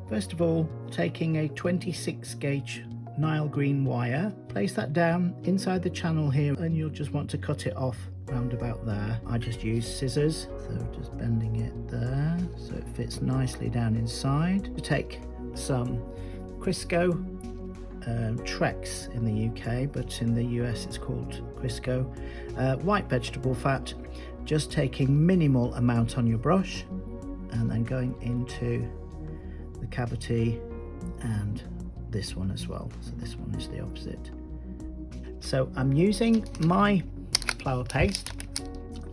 First of all, taking a 26 gauge Nile green wire, place that down inside the channel here, and you'll just want to cut it off round about there. I just use scissors, so just bending it there so it fits nicely down inside. To take some Crisco, Trex in the UK, but in the US it's called Crisco, white vegetable fat, just taking minimal amount on your brush and then going into the cavity and this one as well. So this one is the opposite. So I'm using my flour paste.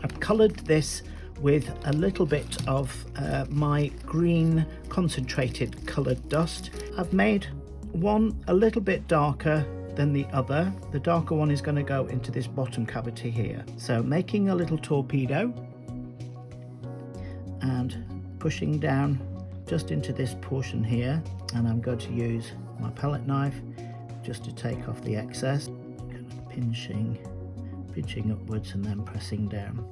I've coloured this with a little bit of my green concentrated coloured dust. I've made one a little bit darker than the other. The darker one is going to go into this bottom cavity here. So making a little torpedo and pushing down just into this portion here, and I'm going to use my palette knife just to take off the excess, kind of pinching upwards and then pressing down.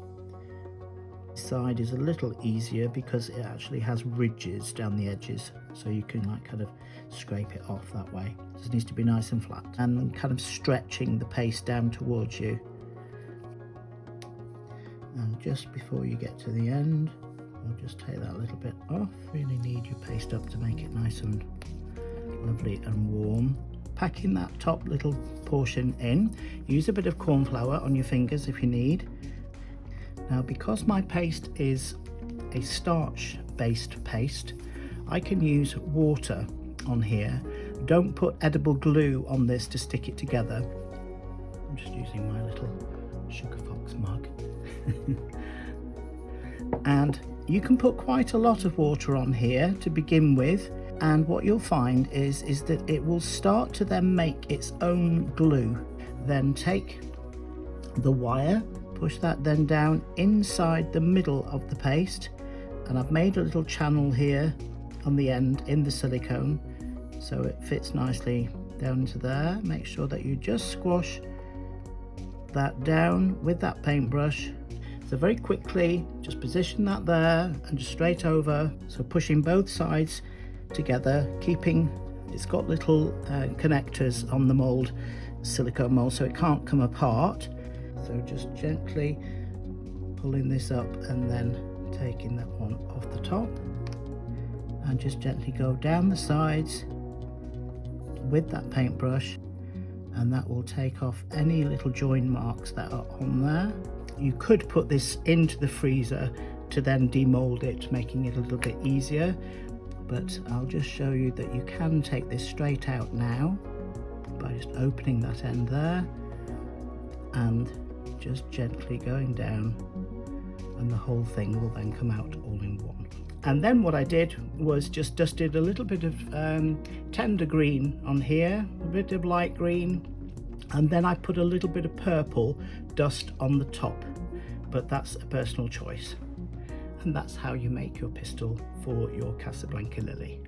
This side is a little easier because it actually has ridges down the edges, so you can like kind of scrape it off that way. It just needs to be nice and flat, and kind of stretching the paste down towards you. And just before you get to the end, we'll just take that a little bit off. Really need your paste up to make it nice and lovely and warm. Packing that top little portion in, use a bit of corn flour on your fingers if you need. Now, because my paste is a starch based paste, I can use water on here. Don't put edible glue on this to stick it together. I'm just using my little Sugar Fox mug. And you can put quite a lot of water on here to begin with, and what you'll find is that it will start to then make its own glue. Then take the wire, push that then down inside the middle of the paste, and I've made a little channel here on the end in the silicone so it fits nicely down into there. Make sure that you just squash that down with that paintbrush. So very quickly just position that there and just straight over, so pushing both sides together, keeping, it's got little connectors on the mold, silicone mold, so it can't come apart. So just gently pulling this up and then taking that one off the top, and just gently go down the sides with that paintbrush, and that will take off any little join marks that are on there. You could put this into the freezer to then demold it, making it a little bit easier, but I'll just show you that you can take this straight out now by just opening that end there and just gently going down, and the whole thing will then come out all in one. And then what I did was just dusted a little bit of tender green on here, a bit of light green, and then I put a little bit of purple dust on the top, but that's a personal choice. And that's how you make your pistil for your Casablanca lily.